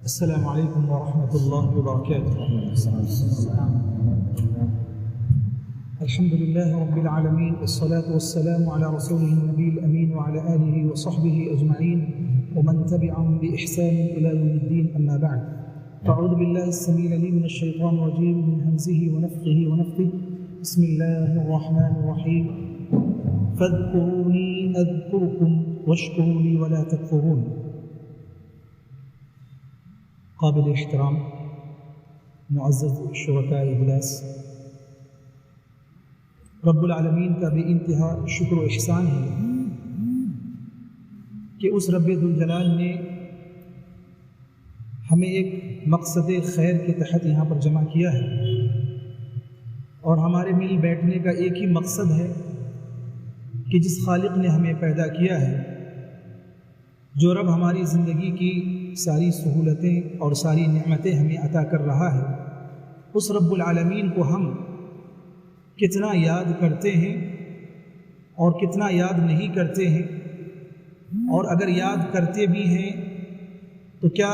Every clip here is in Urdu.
السلام علیکم ورحمۃ اللہ وبرکاتہ۔ الحمد للہ رب العالمین والصلاة والسلام على رسوله النبی الامین وعلى آلہ وصحبہ اجمعین ومن تبعهم بإحسان إلى يوم الدین، اما بعد فاعوذ باللہ السمیع العلیم من الشیطان الرجیم من همزه ونفخه ونفثه بسم اللہ الرحمن الرحیم فاذکرونی اذکرکم واشکروا لی ولا تکفرون۔ قابل احترام معزز شرکاء اجلاس، رب العالمین کا بے انتہا شکر و احسان ہے کہ اس رب ذوالجلال نے ہمیں ایک مقصد خیر کے تحت یہاں پر جمع کیا ہے، اور ہمارے مل بیٹھنے کا ایک ہی مقصد ہے کہ جس خالق نے ہمیں پیدا کیا ہے، جو رب ہماری زندگی کی ساری سہولتیں اور ساری نعمتیں ہمیں عطا کر رہا ہے، اس رب العالمین کو ہم کتنا یاد کرتے ہیں اور کتنا یاد نہیں کرتے ہیں، اور اگر یاد کرتے بھی ہیں تو کیا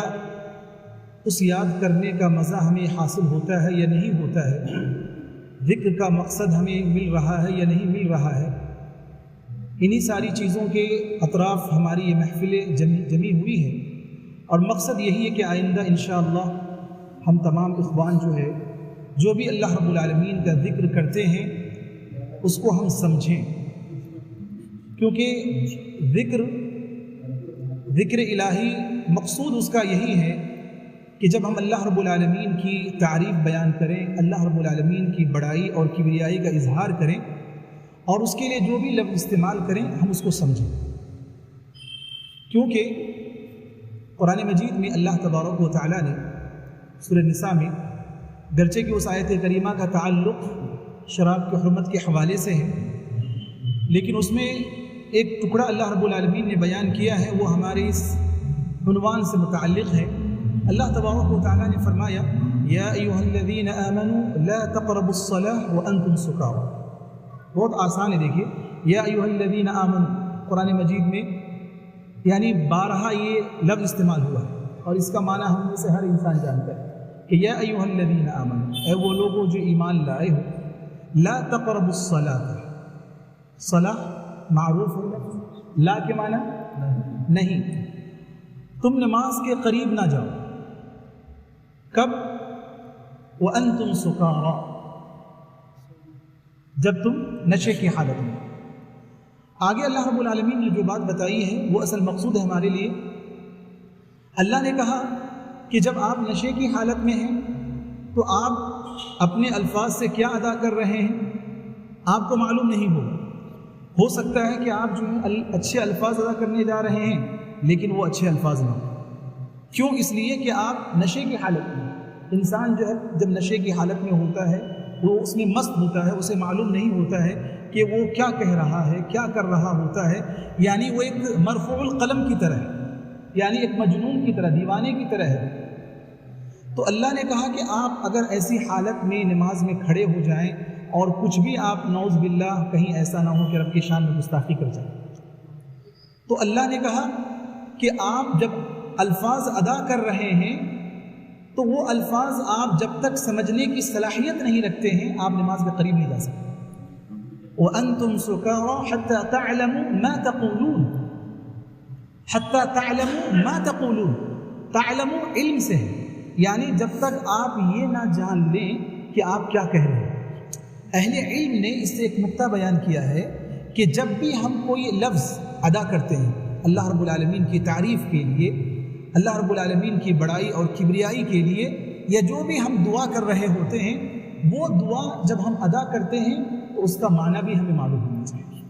اس یاد کرنے کا مزہ ہمیں حاصل ہوتا ہے یا نہیں ہوتا ہے، ذکر کا مقصد ہمیں مل رہا ہے یا نہیں مل رہا ہے۔ انہی ساری چیزوں کے اطراف ہماری یہ محفلیں جمی ہوئی ہیں، اور مقصد یہی ہے کہ آئندہ انشاءاللہ ہم تمام اخوان جو بھی اللہ رب العالمین کا ذکر کرتے ہیں اس کو ہم سمجھیں، کیونکہ ذکر الہی مقصود اس کا یہی ہے کہ جب ہم اللہ رب العالمین کی تعریف بیان کریں، اللہ رب العالمین کی بڑائی اور کبریائی کا اظہار کریں، اور اس کے لیے جو بھی لفظ استعمال کریں ہم اس کو سمجھیں، کیونکہ قرآن مجید میں اللہ تبارک و تعالیٰ نے سورہ نساء میں، گرچہ کہ اس آیت کریمہ کا تعلق شراب کی حرمت کے حوالے سے ہے، لیکن اس میں ایک ٹکڑا اللہ رب العالمین نے بیان کیا ہے، وہ ہمارے اس عنوان سے متعلق ہے۔ اللہ تبارک و تعالیٰ نے فرمایا یا ایھا الذین آمنوا لا تقربوا الصلاة وانتم سکارى۔ بہت آسان ہے، دیکھیے یا ایھا الذین آمنوا قرآن مجید میں یعنی بارہا یہ لفظ استعمال ہوا ہے، اور اس کا معنی ہم میں سے ہر انسان جانتا ہے کہ یا ایھا الذین آمنوا، اے وہ لوگوں جو ایمان لائے ہو، لا تقربوا الصلاة، صلاح معروف ہے، لا کے معنی نہیں، تم نماز کے قریب نہ جاؤ، کب؟ وانتم سکارى، جب تم نشے کی حالت میں۔ آگے اللہ رب العالمین نے جو بات بتائی ہے وہ اصل مقصود ہے ہمارے لیے۔ اللہ نے کہا کہ جب آپ نشے کی حالت میں ہیں تو آپ اپنے الفاظ سے کیا ادا کر رہے ہیں آپ کو معلوم نہیں ہو سکتا ہے کہ آپ جو ہیں اچھے الفاظ ادا کرنے جا رہے ہیں لیکن وہ اچھے الفاظ نہ ہوں۔ کیوں؟ اس لیے کہ آپ نشے کی حالت میں، انسان جو ہے جب نشے کی حالت میں ہوتا ہے وہ اس میں مست ہوتا ہے، اسے معلوم نہیں ہوتا ہے کہ وہ کیا کہہ رہا ہے، کیا کر رہا ہوتا ہے، یعنی وہ ایک مرفوع القلم کی طرح ہے، یعنی ایک مجنون کی طرح، دیوانے کی طرح ہے۔ تو اللہ نے کہا کہ آپ اگر ایسی حالت میں نماز میں کھڑے ہو جائیں اور کچھ بھی آپ نعوذ باللہ کہیں ایسا نہ ہو کہ رب کی شان میں گستاخی کر جائیں، تو اللہ نے کہا کہ آپ جب الفاظ ادا کر رہے ہیں تو وہ الفاظ آپ جب تک سمجھنے کی صلاحیت نہیں رکھتے ہیں آپ نماز کے قریب نہیں جا سکتے۔ وَأَنْتُمْ سُكَارَى حَتَّى تَعْلَمُوا مَا تَقُولُونَ، حَتَّى تَعْلَمُوا مَا تَقُولُونَ، تعلموا علم سے ہے، یعنی جب تک آپ یہ نہ جان لیں کہ آپ کیا کہہ رہے ہیں۔ اہل علم نے اس سے ایک نقطہ بیان کیا ہے کہ جب بھی ہم کوئی لفظ ادا کرتے ہیں اللہ رب العالمین کی تعریف کے لیے، اللہ رب العالمین کی بڑائی اور کبریائی کے لیے، یا جو بھی ہم دعا کر رہے ہوتے ہیں، وہ دعا جب ہم ادا کرتے ہیں تو اس کا معنی بھی ہمیں معلوم ہونا چاہیے۔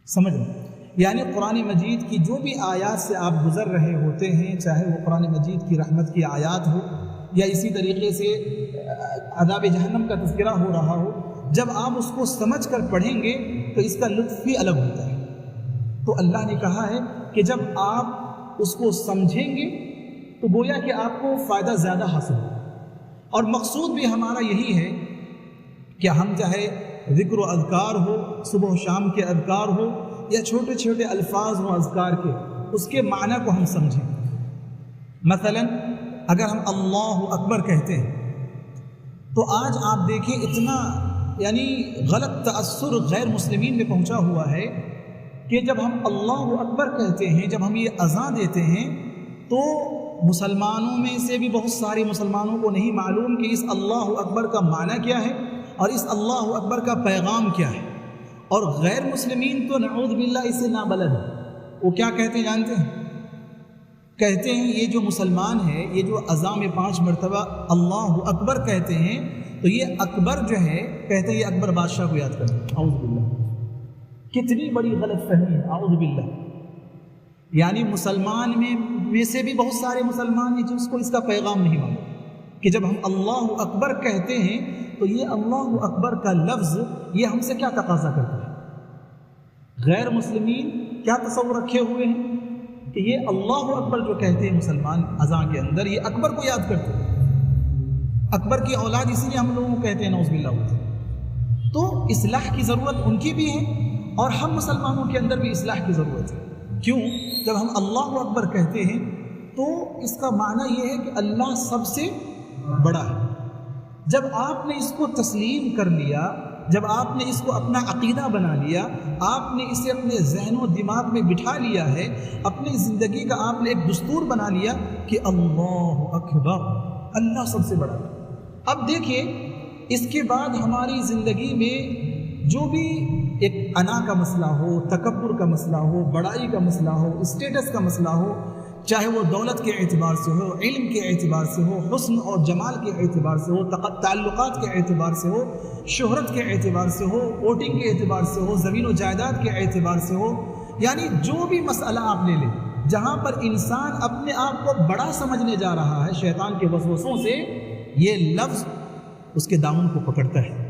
سمجھ لیں، یعنی قرآن مجید کی جو بھی آیات سے آپ گزر رہے ہوتے ہیں، چاہے وہ قرآن مجید کی رحمت کی آیات ہو یا اسی طریقے سے عذاب جہنم کا تذکرہ ہو رہا ہو، جب آپ اس کو سمجھ کر پڑھیں گے تو اس کا لطف بھی الگ ہوتا ہے۔ تو اللہ نے کہا ہے کہ جب آپ اس کو سمجھیں گے تو گویا کہ آپ کو فائدہ زیادہ حاصل ہو، اور مقصود بھی ہمارا یہی ہے کہ ہم چاہے ذکر و اذکار ہو، صبح و شام کے اذکار ہو، یا چھوٹے چھوٹے الفاظ ہوں اذکار کے، اس کے معنی کو ہم سمجھیں۔ مثلا اگر ہم اللہ اکبر کہتے ہیں تو آج آپ دیکھیں اتنا یعنی غلط تأثر غیر مسلمین میں پہنچا ہوا ہے کہ جب ہم اللہ اکبر کہتے ہیں، جب ہم یہ اذان دیتے ہیں تو مسلمانوں میں سے بھی بہت سارے مسلمانوں کو نہیں معلوم کہ اس اللہ اکبر کا معنی کیا ہے اور اس اللہ اکبر کا پیغام کیا ہے، اور غیر مسلمین تو نعوذ باللہ اس سے نابلد ہے۔ وہ کیا کہتے ہیں جانتے ہیں؟ کہتے ہیں یہ جو مسلمان ہے، یہ جو اذان میں 5 مرتبہ اللہ اکبر کہتے ہیں تو یہ اکبر جو ہے، کہتے ہیں یہ اکبر بادشاہ کو یاد کرتے ہیں۔ اعوذ باللہ، کتنی بڑی غلط فہمی ہے، اعوذ باللہ۔ یعنی مسلمان میں سے بھی بہت سارے مسلمان ہیں جس کو اس کا پیغام نہیں معلوم کہ جب ہم اللہ اکبر کہتے ہیں تو یہ اللہ اکبر کا لفظ یہ ہم سے کیا تقاضا کرتا ہے۔ غیر مسلمین کیا تصور رکھے ہوئے ہیں کہ یہ اللہ اکبر جو کہتے ہیں مسلمان اذان کے اندر، یہ اکبر کو یاد کرتے ہیں، اکبر کی اولاد اسی لیے ہم لوگوں کو کہتے ہیں نعوذ باللہ۔ تو اصلاح کی ضرورت ان کی بھی ہے اور ہم مسلمانوں کے اندر بھی اصلاح کی ضرورت ہے۔ کیوں؟ جب ہم اللہ اکبر کہتے ہیں تو اس کا معنی یہ ہے کہ اللہ سب سے بڑا ہے۔ جب آپ نے اس کو تسلیم کر لیا، جب آپ نے اس کو اپنا عقیدہ بنا لیا، آپ نے اسے اپنے ذہن و دماغ میں بٹھا لیا ہے، اپنی زندگی کا آپ نے ایک دستور بنا لیا کہ اللہ اکبر، اللہ سب سے بڑا ہے۔ اب دیکھیے اس کے بعد ہماری زندگی میں جو بھی ایک انا کا مسئلہ ہو، تکبر کا مسئلہ ہو، بڑائی کا مسئلہ ہو، اسٹیٹس کا مسئلہ ہو، چاہے وہ دولت کے اعتبار سے ہو، علم کے اعتبار سے ہو، حسن اور جمال کے اعتبار سے ہو، تعلقات کے اعتبار سے ہو، شہرت کے اعتبار سے ہو، ووٹنگ کے اعتبار سے ہو، زمین و جائیداد کے اعتبار سے ہو، یعنی جو بھی مسئلہ آپ لے لیں جہاں پر انسان اپنے آپ کو بڑا سمجھنے جا رہا ہے شیطان کے وسوسوں سے، یہ لفظ اس کے دامن کو پکڑتا ہے،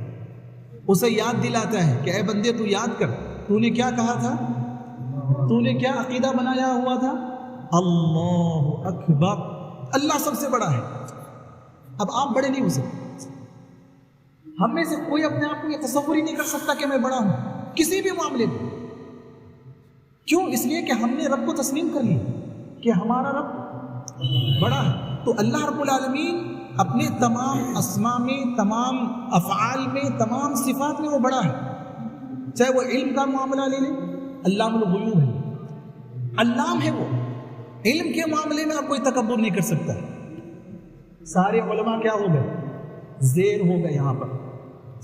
اسے یاد دلاتا ہے کہ اے بندے تو یاد کر، تو نے کیا کہا تھا، تو نے کیا عقیدہ بنایا ہوا تھا، اللہ اکبر، اللہ سب سے بڑا ہے۔ اب آپ بڑے نہیں ہو سکتے، ہم میں سے کوئی اپنے آپ کو یہ تصور ہی نہیں کر سکتا کہ میں بڑا ہوں کسی بھی معاملے میں۔ کیوں؟ اس لیے کہ ہم نے رب کو تسلیم کر لیا کہ ہمارا رب بڑا ہے۔ تو اللہ رب العالمین اپنے تمام اسماء میں، تمام افعال میں، تمام صفات میں وہ بڑا ہے۔ چاہے وہ علم کا معاملہ لے لیں، علام الغیوب ہے، علام ہے وہ، علم کے معاملے میں آپ کوئی تکبر نہیں کر سکتا۔ سارے علماء کیا ہو گئے؟ زیر ہو گئے یہاں پر،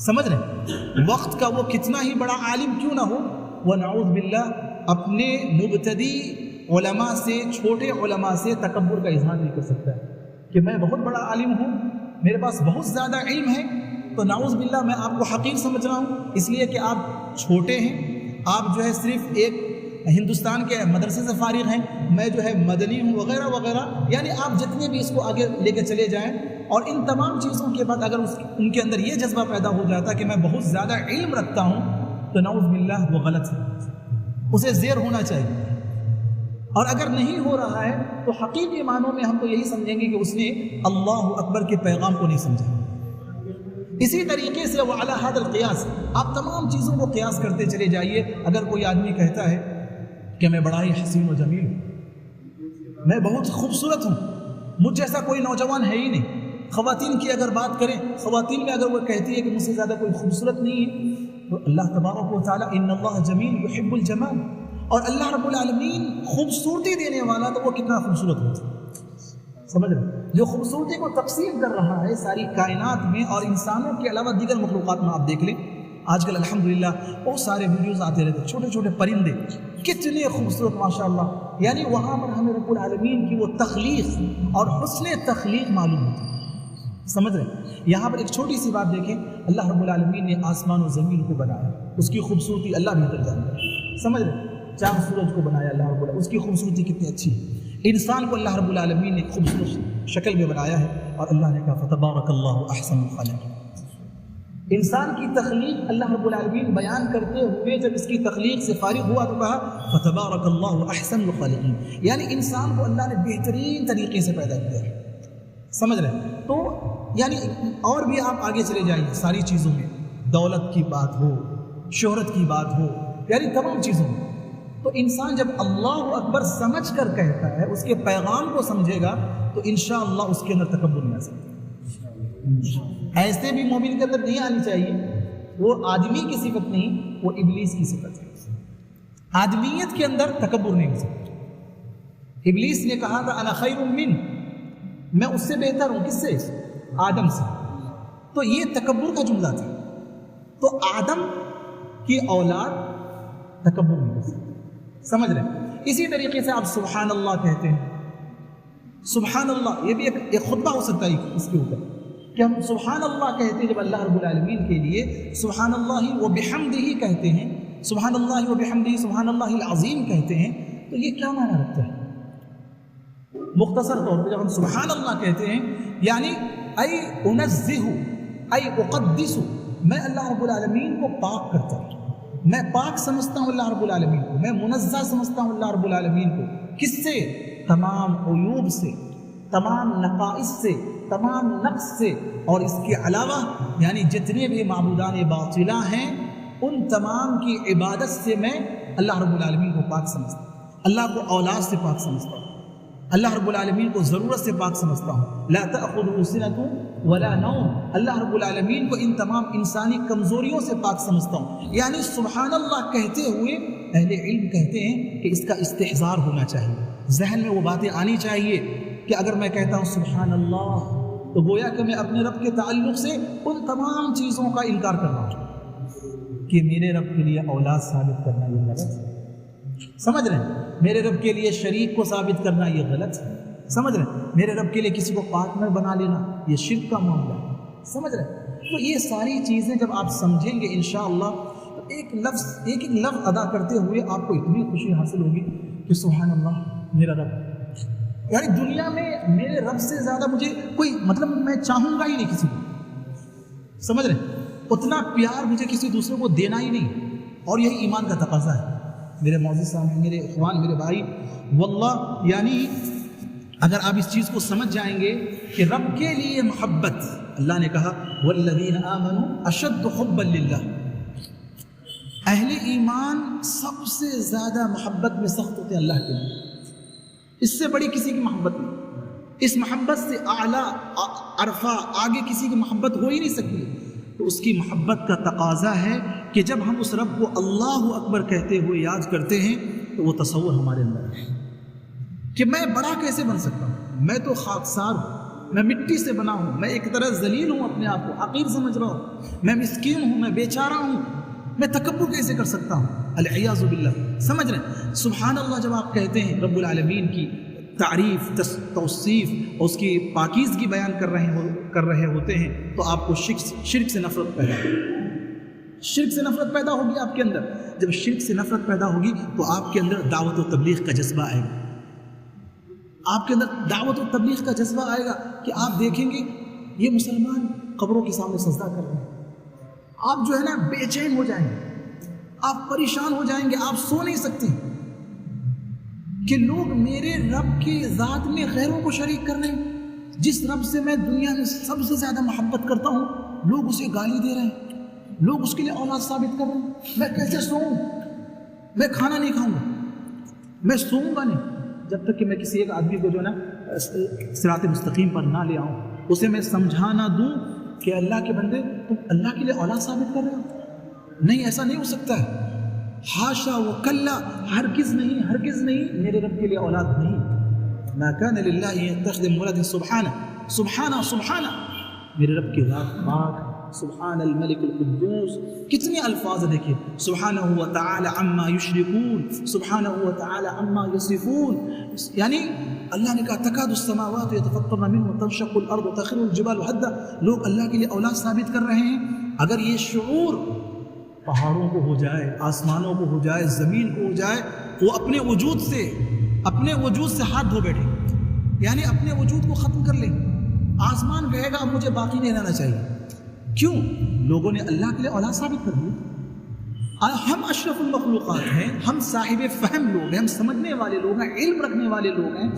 سمجھ رہے؟ وقت کا وہ کتنا ہی بڑا عالم کیوں نہ ہو، وہ نعوذ باللہ اپنے مبتدی علماء سے، چھوٹے علماء سے تکبر کا اظہار نہیں کر سکتا ہے کہ میں بہت بڑا عالم ہوں، میرے پاس بہت زیادہ علم ہے، تو نعوذ باللہ میں آپ کو حقیر سمجھ رہا ہوں اس لیے کہ آپ چھوٹے ہیں، آپ جو ہے صرف ایک ہندوستان کے مدرسے سے فارغ ہیں، میں جو ہے مدنی ہوں وغیرہ وغیرہ۔ یعنی آپ جتنے بھی اس کو آگے لے کے چلے جائیں، اور ان تمام چیزوں کے بعد اگر ان کے اندر یہ جذبہ پیدا ہو جاتا کہ میں بہت زیادہ علم رکھتا ہوں، تو نعوذ باللہ وہ غلط ہے، اسے زیر ہونا چاہیے۔ اور اگر نہیں ہو رہا ہے تو حقیقی معنوں میں ہم تو یہی سمجھیں گے کہ اس نے اللہ اکبر کے پیغام کو نہیں سمجھا۔ اسی طریقے سے وعلی ھذا القیاس، آپ تمام چیزوں کو قیاس کرتے چلے جائیے۔ اگر کوئی آدمی کہتا ہے کہ میں بڑا ہی حسین و جمیل ہوں، میں بہت خوبصورت ہوں، مجھ جیسا کوئی نوجوان ہے ہی نہیں۔ خواتین کی اگر بات کریں، خواتین میں اگر وہ کہتی ہے کہ مجھ سے زیادہ کوئی خوبصورت نہیں ہے، تو اللہ تبارک و تعالیٰ ان اللہ جمیل یحب الجمال، اور اللہ رب العالمین خوبصورتی دینے والا تو وہ کتنا خوبصورت ہوتا ہے، سمجھ رہے؟ جو خوبصورتی کو تقسیم کر رہا ہے ساری کائنات میں اور انسانوں کے علاوہ دیگر مخلوقات میں۔ آپ دیکھ لیں آج کل الحمدللہ بہت سارے ویڈیوز آتے رہتے، چھوٹے چھوٹے پرندے کتنے خوبصورت ماشاءاللہ، یعنی وہاں پر ہمیں رب العالمین کی وہ تخلیق اور حسن تخلیق معلوم ہوتا ہے، سمجھ رہے؟ یہاں پر ایک چھوٹی سی بات دیکھیں، اللہ رب العالمین نے آسمان و زمین کو بنایا، اس کی خوبصورتی اللہ بہتر جانتا ہے، سمجھ رہے؟ چاند سورج کو بنایا اللہ رب العالمین، اس کی خوبصورتی کتنی اچھی ہے۔ انسان کو اللہ رب العالمین نے خوبصورت شکل میں بنایا ہے، اور اللہ نے کہا فتبارک اللہ احسن الخالقین۔ انسان کی تخلیق اللہ رب العالمین بیان کرتے ہوئے جب اس کی تخلیق سے فارغ ہوا تو کہا فتبارک اللہ احسن الخالقین، یعنی انسان کو اللہ نے بہترین طریقے سے پیدا کیا ہے، سمجھ رہے؟ تو یعنی اور بھی آپ آگے چلے جائیے ساری چیزوں میں، دولت کی بات ہو، شہرت کی بات ہو، یعنی تمام چیزوں میں تو انسان جب اللہ اکبر سمجھ کر کہتا ہے، اس کے پیغام کو سمجھے گا تو انشاءاللہ اس کے اندر تکبر نہیں آ سکتا۔ ایسے بھی مومن کے اندر نہیں آنی چاہیے، وہ آدمی کی صفت نہیں، وہ ابلیس کی صفت ہے۔ آدمیت کے اندر تکبر نہیں ہو سکتا۔ ابلیس نے کہا تھا انا خیر من، میں اس سے بہتر ہوں، کس سے؟ آدم سے۔ تو یہ تکبر کا جملہ تھا۔ تو آدم کی اولاد تکبر نہیں کر سکتی، سمجھ رہے ہیں؟ اسی طریقے سے آپ سبحان اللہ کہتے ہیں، سبحان اللہ، یہ بھی ایک خطبہ ہو سکتا ہے اس کے اوپر کہ ہم سبحان اللہ کہتے ہیں جب اللہ رب العالمین کے لیے سبحان اللہ و بحمدہ کہتے ہیں، سبحان اللہ و بحمدہ، سبحان اللہ العظیم کہتے ہیں، تو یہ کیا معنی رکھتا ہے؟ مختصر طور پہ جب ہم سبحان اللہ کہتے ہیں یعنی ای انزہ، ای اقدس، میں اللہ رب العالمین کو پاک کرتا ہوں، میں پاک سمجھتا ہوں اللہ رب العالمین کو، میں منزہ سمجھتا ہوں اللہ رب العالمین کو، کس سے؟ تمام عیوب سے، تمام نقائص سے، تمام نقص سے، اور اس کے علاوہ یعنی جتنے بھی معبودان باطلہ ہیں ان تمام کی عبادت سے میں اللہ رب العالمین کو پاک سمجھتا ہوں، اللہ کو اولاد سے پاک سمجھتا ہوں، اللہ رب العالمین کو ضرورت سے پاک سمجھتا ہوں، لا تأخذہ سنۃ ولا نوم، اللہ رب العالمین کو ان تمام انسانی کمزوریوں سے پاک سمجھتا ہوں۔ یعنی سبحان اللہ کہتے ہوئے اہل علم کہتے ہیں کہ اس کا استحضار ہونا چاہیے، ذہن میں وہ باتیں آنی چاہیے کہ اگر میں کہتا ہوں سبحان اللہ تو گویا کہ میں اپنے رب کے تعلق سے ان تمام چیزوں کا انکار کر رہا ہوں کہ میرے رب کے لیے اولاد ثابت کرنا یہ غلط ہے، سمجھ رہے ہیں؟ میرے رب کے لیے شریک کو ثابت کرنا یہ غلط ہے، سمجھ رہے ہیں؟ میرے رب کے لیے کسی کو پارٹنر بنا لینا یہ شرک کا معاملہ ہے، سمجھ رہے ہیں؟ تو یہ ساری چیزیں جب آپ سمجھیں گے انشاءاللہ تو ایک لفظ ادا کرتے ہوئے آپ کو اتنی خوشی حاصل ہوگی کہ سبحان اللہ میرا رب، یعنی دنیا میں میرے رب سے زیادہ مجھے کوئی مطلب میں چاہوں گا ہی نہیں کسی کو، سمجھ رہے ہیں؟ اتنا پیار مجھے کسی دوسرے کو دینا ہی نہیں، اور یہی ایمان کا تقاضا ہے میرے معزز صاحب، میرے اخوان، میرے بھائی، واللہ یعنی اگر آپ اس چیز کو سمجھ جائیں گے کہ رب کے لیے محبت، اللہ نے کہا والذین آمنوا اشد حبا للہ، اہل ایمان سب سے زیادہ محبت میں سخت ہوتے ہیں اللہ کے لیے، اس سے بڑی کسی کی محبت نہیں، اس محبت سے اعلیٰ عرفہ آگے کسی کی محبت ہو ہی نہیں سکتی۔ تو اس کی محبت کا تقاضا ہے کہ جب ہم اس رب کو اللہ اکبر کہتے ہوئے یاد کرتے ہیں تو وہ تصور ہمارے اندر ہے کہ میں بڑا کیسے بن سکتا ہوں، میں تو خاکسار ہوں، میں مٹی سے بنا ہوں، میں ایک طرح ذلیل ہوں، اپنے آپ کو حقیر سمجھ رہا ہوں، میں مسکین ہوں، میں بیچارہ ہوں، میں تکبر کیسے کر سکتا ہوں، العیاذ باللہ، سمجھ رہے ہیں؟ سبحان اللہ جب آپ کہتے ہیں رب العالمین کی تعریف، توصیف اور اس کی پاکیزگی بیان کر رہے ہوتے ہیں تو آپ کو شرک سے نفرت پیدا ہوگی، شرک سے نفرت پیدا ہوگی آپ کے اندر۔ جب شرک سے نفرت پیدا ہوگی تو آپ کے اندر دعوت و تبلیغ کا جذبہ آئے گا، آپ کے اندر دعوت و تبلیغ کا جذبہ آئے گا کہ آپ دیکھیں گے یہ مسلمان قبروں کے سامنے سجدہ کر رہے ہیں، آپ جو ہے نا بے چین ہو جائیں گے، آپ پریشان ہو جائیں گے، آپ سو نہیں سکتے کہ لوگ میرے رب کی ذات میں غیروں کو شریک کر رہے ہیں، جس رب سے میں دنیا میں سب سے زیادہ محبت کرتا ہوں لوگ اسے گالی دے رہے ہیں، لوگ اس کے لیے اولاد ثابت کر رہے ہیں۔ میں کیسے سوؤں؟ میں کھانا نہیں کھاؤں گا، میں سوؤں گا نہیں جب تک کہ میں کسی ایک آدمی کو جو ہے نا صراط مستقیم پر نہ لے آؤں، اسے میں سمجھا نہ دوں کہ اللہ کے بندے تم اللہ کے لیے اولاد ثابت کر رہے ہو، نہیں ایسا نہیں ہو سکتا ہے، حاشا و کلا، ہرگز نہیں، ہرگز نہیں، میرے رب کے لیے اولاد نہیں، ما کان للہ یتخذ من ولد، سبحانہ سبحانہ سبحانہ، میرے رب کی ذات پاک، سبحان الملک القدوس، کتنے الفاظ دیکھیں، سبحانہ و تعالی عما یشرکون، سبحانہ و تعالی عما یصفون، یعنی اللہ نے کہا تکاد السماوات یتفطرن منہ وتنشق الارض وتخر الجبال هدا، لوگ اللہ کے لیے اولاد ثابت کر رہے ہیں۔ اگر یہ شعور پہاڑوں کو ہو جائے، آسمانوں کو ہو جائے، زمین کو ہو جائے، وہ اپنے وجود سے ہاتھ دھو بیٹھے، یعنی اپنے وجود کو ختم کر لیں، آسمان کہے گا اب مجھے باقی نہیں رہنا چاہیے، کیوں؟ لوگوں نے اللہ کے لیے اولاد ثابت کر دی۔ ہم اشرف المخلوقات ہیں، ہم صاحب فہم لوگ ہیں، ہم سمجھنے والے لوگ ہیں، علم رکھنے والے لوگ ہیں،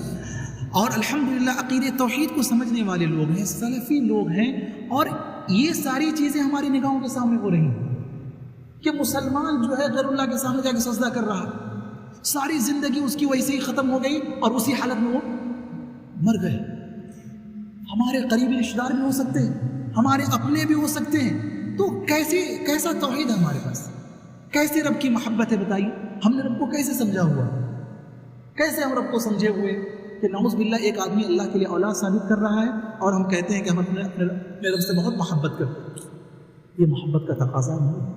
اور الحمدللہ عقیدہ توحید کو سمجھنے والے لوگ ہیں، سلفی لوگ ہیں، اور یہ ساری چیزیں ہماری نگاہوں کے سامنے ہو رہی ہیں کہ مسلمان جو ہے غیر اللہ کے سامنے جا کے سجدہ کر رہا ہے، ساری زندگی اس کی ویسے ہی ختم ہو گئی اور اسی حالت میں وہ مر گئے. ہمارے قریبی رشتہ دار بھی ہو سکتے ہیں, ہمارے اپنے بھی ہو سکتے ہیں. تو کیسا توحید ہے ہمارے پاس, کیسے رب کی محبت ہے بتائیے. ہم نے رب کو کیسے سمجھا ہوا, کیسے ہم رب کو سمجھے ہوئے کہ نعوذ باللہ ایک آدمی اللہ کے لیے اولاد ثابت کر رہا ہے اور ہم کہتے ہیں کہ ہم اپنے رب سے بہت محبت کرتے ہیں. یہ محبت کا تقاضا نہیں.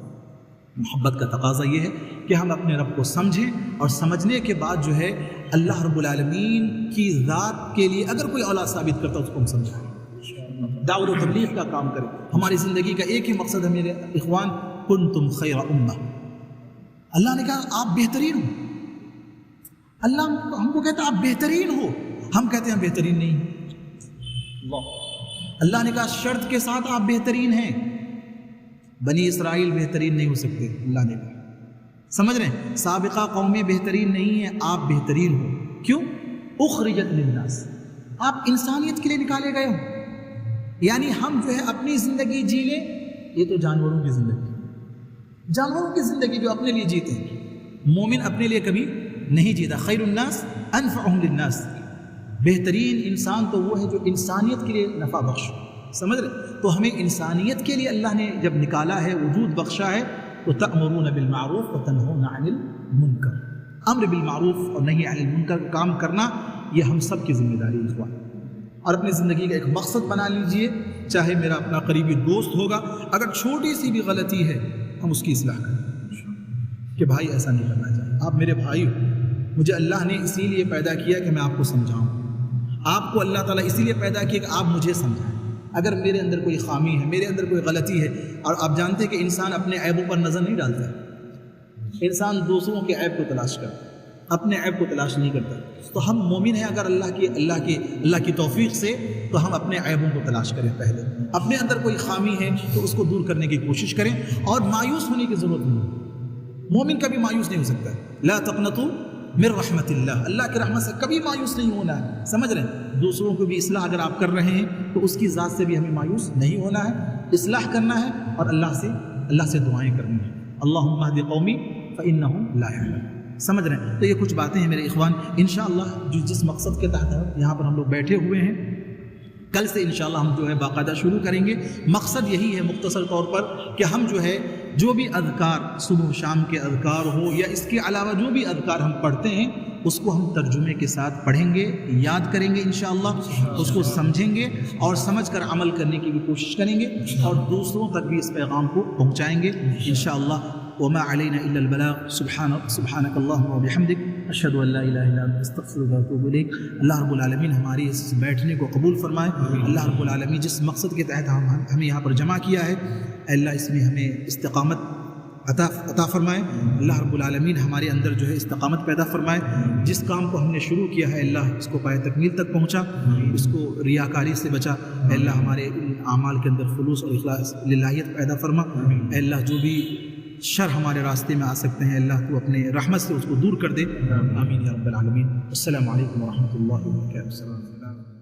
محبت کا تقاضا یہ ہے کہ ہم اپنے رب کو سمجھیں اور سمجھنے کے بعد جو ہے اللہ رب العالمین کی ذات کے لیے اگر کوئی اولاد ثابت کرتا ہے اس کو ہم سمجھائیں, دعوت و تبلیغ کا کام کریں. ہماری زندگی کا ایک ہی مقصد ہے میرے اخوان, کنتم خیر امہ. اللہ نے کہا آپ بہترین ہو. اللہ ہم کو کہتا ہے آپ بہترین ہو, ہم کہتے ہیں بہترین نہیں. اللہ نے کہا شرط کے ساتھ آپ بہترین ہیں. بنی اسرائیل بہترین نہیں ہو سکتے, اللہ نے کہا. سمجھ رہے ہیں, سابقہ قومیں بہترین نہیں ہیں, آپ بہترین ہو. کیوں؟ اخرجت للناس, آپ انسانیت کے لیے نکالے گئے ہو. یعنی ہم جو ہے اپنی زندگی جی لیں, یہ تو جانوروں کی زندگی, جانوروں کی زندگی جو اپنے لیے جیتے ہیں. مومن اپنے لیے کبھی نہیں جیتا. خیر الناس انفعهم للناس, بہترین انسان تو وہ ہے جو انسانیت کے لیے نفع بخش. سمجھ رہے؟ تو ہمیں انسانیت کے لیے اللہ نے جب نکالا ہے, وجود بخشا ہے, تو تأمرون بالمعروف وتنہون عن المنکر, امر بالمعروف اور نہی عن المنکر کا کام کرنا یہ ہم سب کی ذمہ داری ہے. اور اپنی زندگی کا ایک مقصد بنا لیجئے, چاہے میرا اپنا قریبی دوست ہوگا, اگر چھوٹی سی بھی غلطی ہے ہم اس کی اصلاح کریں کہ بھائی ایسا نہیں کرنا چاہیے, آپ میرے بھائی ہو, مجھے اللہ نے اسی لیے پیدا کیا کہ میں آپ کو سمجھاؤں. آپ کو اللہ تعالیٰ اسی لیے پیدا کیا کہ آپ مجھے سمجھائیں. اگر میرے اندر کوئی خامی ہے, میرے اندر کوئی غلطی ہے, اور آپ جانتے ہیں کہ انسان اپنے عیبوں پر نظر نہیں ڈالتا ہے, انسان دوسروں کے عیب کو تلاش کرتا ہے, اپنے عیب کو تلاش نہیں کرتا. تو ہم مومن ہیں اگر اللہ کی توفیق سے, تو ہم اپنے عیبوں کو تلاش کریں. پہلے اپنے اندر کوئی خامی ہے تو اس کو دور کرنے کی کوشش کریں, اور مایوس ہونے کی ضرورت نہیں. مومن کبھی مایوس نہیں ہو سکتا. لا تقنطوا من رحمت اللہ, اللہ کی رحمت سے کبھی مایوس نہیں ہونا ہے. سمجھ رہے ہیں؟ دوسروں کو بھی اصلاح اگر آپ کر رہے ہیں تو اس کی ذات سے بھی ہمیں مایوس نہیں ہونا ہے, اصلاح کرنا ہے اور اللہ سے دعائیں کرنی ہیں. اللہم اہد قومی فانہم لا یعلمون. سمجھ رہے ہیں؟ تو یہ کچھ باتیں ہیں میرے اخوان, انشاءاللہ جس مقصد کے تحت یہاں پر ہم لوگ بیٹھے ہوئے ہیں, کل سے انشاءاللہ ہم جو ہے باقاعدہ شروع کریں گے. مقصد یہی ہے مختصر طور پر کہ ہم جو ہے جو بھی اذکار صبح شام کے اذکار ہو یا اس کے علاوہ جو بھی اذکار ہم پڑھتے ہیں اس کو ہم ترجمے کے ساتھ پڑھیں گے, یاد کریں گے انشاءاللہ, اس کو سمجھیں گے اور سمجھ کر عمل کرنے کی بھی کوشش کریں گے, اور دوسروں تک بھی اس پیغام کو پہنچائیں گے انشاءاللہ. وما علینا الا البلاغ. سبحانک اللہم وبحمدک, اشہد ان لا الہ الا انت, استغفرک واتوب الیک. اللہ رب العالمین ہماری اس بیٹھنے کو قبول فرمائے. اللہ رب العالمین جس مقصد کے تحت ہمیں یہاں پر جمع کیا ہے, اللہ اس میں ہمیں استقامت عطا فرمائے. اللہ رب العالمین ہمارے اندر جو ہے استقامت پیدا فرمائے. جس کام کو ہم نے شروع کیا ہے اللہ اس کو پائے تکمیل تک پہنچا, اس کو ریاکاری سے بچا. اللہ ہمارے اعمال کے اندر خلوص اور اخلاص للہیت پیدا فرما. اللہ جو بھی شر ہمارے راستے میں آ سکتے ہیں اللہ تو اپنے رحمت سے اس کو دور کر دے. آمین یا رب العالمین. السلام علیکم ورحمۃ اللہ وبرکاتہ.